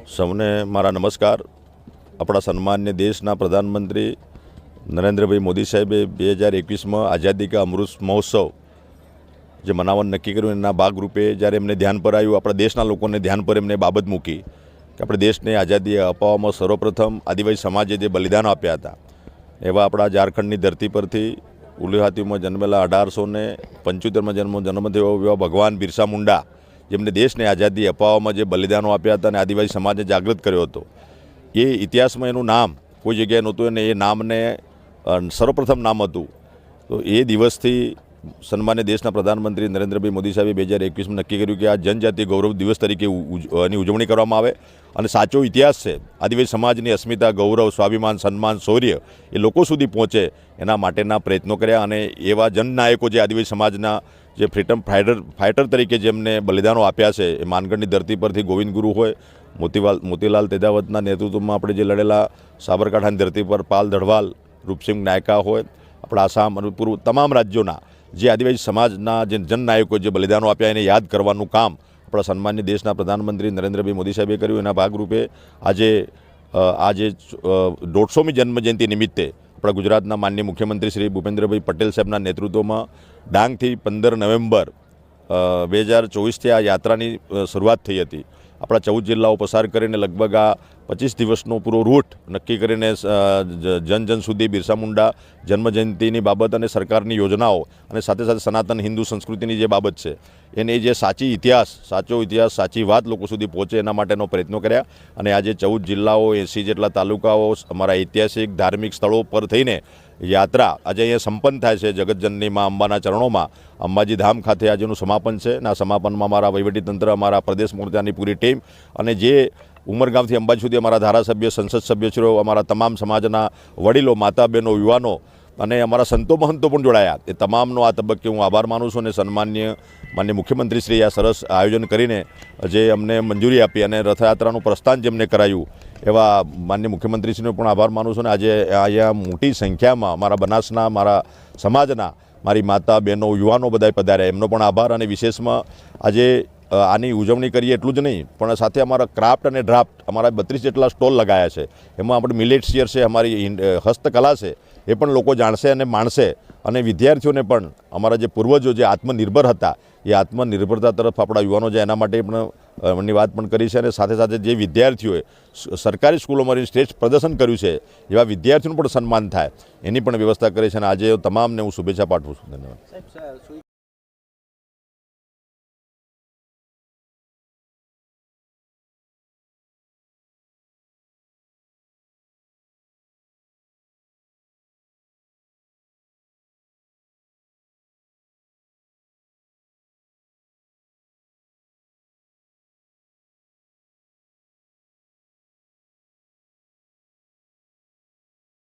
સૌને મારા નમસ્કાર। આપણા સન્માન્ય દેશના પ્રધાનમંત્રી નરેન્દ્રભાઈ મોદી સાહેબે 2021માં આઝાદી કા અમૃત મહોત્સવ જે મનાવવાનું નક્કી કર્યું એના ભાગરૂપે જ્યારે એમને ધ્યાન પર આવ્યું, આપણા દેશના લોકોને ધ્યાન પર એમને બાબત મૂકી કે આપણે દેશને આઝાદી અપાવવામાં સર્વપ્રથમ આદિવાસી સમાજે જે બલિદાન આપ્યા હતા એવા આપણા ઝારખંડની ધરતી પરથી ઉલિહાતીમાં જન્મેલા 1875માં જન્મ થયો એવા ભગવાન બિરસા મુંડા જેમને દેશને આઝાદી અપાવવામાં જે બલિદાનો આપ્યા હતા અને આદિવાસી સમાજને જાગૃત કર્યો હતો, એ ઇતિહાસમાં એનું નામ કોઈ જગ્યાએ નહોતું અને એ નામને સર્વપ્રથમ નામ હતું। તો એ દિવસથી સન્માન્ય દેશના પ્રધાનમંત્રી નરેન્દ્રભાઈ મોદી સાહેબે 2021માં નક્કી કર્યું કે આ જનજાતિ ગૌરવ દિવસ તરીકે એની ઉજવણી કરવામાં આવે અને સાચો ઇતિહાસ છે આદિવાસી સમાજની અસ્મિતા, ગૌરવ, સ્વાભિમાન, સન્માન, શૌર્ય એ લોકો સુધી પહોંચે એના માટેના પ્રયત્નો કર્યા અને એવા જનનાયકો જે આદિવાસી સમાજના જે ફ્રીડમ ફાઇટર તરીકે જેમને બલિદાનો આપ્યા છે એ માનગઢની ધરતી પરથી ગોવિંદ ગુરુ હોય, મોતીલાલ તેજાવતના નેતૃત્વમાં આપણે જે લડેલા સાબરકાંઠાની ધરતી પર પાલ દડવાલ, રૂપસિંહ નાયકા હોય, આપણા આસામ અને પૂર્વ તમામ રાજ્યોના જે આદિવાસી સમાજના જે જનનાયકો જે બલિદાનો આપ્યા એને યાદ કરવાનું કામ આપણા સન્માન્ય દેશના પ્રધાનમંત્રી નરેન્દ્રભાઈ મોદી સાહેબે કર્યું। એના ભાગરૂપે આજે 150મી જન્મજયંતિ નિમિત્તે આપણા ગુજરાતના માનનીય મુખ્યમંત્રી શ્રી ભૂપેન્દ્રભાઈ પટેલ સાહેબના નેતૃત્વમાં ડાંગથી 15 નવેમ્બર 2024થી આ યાત્રાની શરૂઆત થઈ હતી। આપણા 14 જિલ્લાઓ પસાર કરીને લગભગ આ 25 દિવસનો પૂરો રૂટ નક્કી કરીને જન સુધી બિરસા મુંડા જન્મજયંતિની બાબત અને સરકારની યોજનાઓ અને સાથે સાથે સનાતન હિન્દુ સંસ્કૃતિની જે બાબત છે એને જે સાચો ઇતિહાસ, સાચી વાત લોકો સુધી પહોંચે એના માટેનો પ્રયત્નો કર્યા અને આજે 14 જિલ્લાઓ, 80 જેટલા તાલુકાઓ, અમારા ઐતિહાસિક ધાર્મિક સ્થળો પર થઈને યાત્રા આજે અહીંયા સંપન્ન થાય છે। જગતજનની મા અંબાના ચરણોમાં અંબાજી ધામ ખાતે આજનું સમાપન છે અને આ સમાપનમાં અમારા વહીવટીતંત્ર, અમારા પ્રદેશ મોરચાની પૂરી ટીમ અને જે ઉમરગામથી અંબાજી સુધી અમારા ધારાસભ્ય, સંસદ સભ્યશ્રીઓ, અમારા તમામ સમાજના વડીલો, માતા બહેનો, યુવાનો અને અમારા સંતો મહંતો પણ જોડાયા। એ તમામનો આ તબક્કે હું આભાર માનું છું અને માનનીય મુખ્યમંત્રીશ્રીએ આ સરસ આયોજન કરીને જે અમને મંજૂરી આપી અને રથયાત્રાનું પ્રસ્થાન જેમને કરાયું એવા માનનીય મુખ્યમંત્રીશ્રીનો પણ આભાર માનું છું। અને આજે અહીંયા મોટી સંખ્યામાં અમારા બનાસના, મારા સમાજના, મારી માતા બહેનો, યુવાનો બધાય પધાર્યા, એમનો પણ આભાર। અને વિશેષમાં આજે આની ઉજવણી કરીએ એટલું જ નહીં પણ સાથે અમારા ક્રાફ્ટ અને ડ્રાફ્ટ અમારા 32 જેટલા સ્ટોલ લગાયા છે। એમાં આપણે મિલેટ શિયર છે, અમારી હસ્તકલા છે, એ પણ લોકો જાણશે અને માણશે અને વિદ્યાર્થીઓને પણ અમારા જે પૂર્વજો જે આત્મનિર્ભર હતા એ આત્મનિર્ભરતા તરફ આપણા યુવાનો જાય એના માટે પણ એમની વાત પણ કરી છે। અને સાથે સાથે જે વિદ્યાર્થીઓએ સરકારી સ્કૂલોમાં શ્રેષ્ઠ પ્રદર્શન કર્યું છે એવા વિદ્યાર્થીઓનું પણ સન્માન થાય એની પણ વ્યવસ્થા કરી છે અને આજે તમામને હું શુભેચ્છા પાઠવું છું। ધન્યવાદ।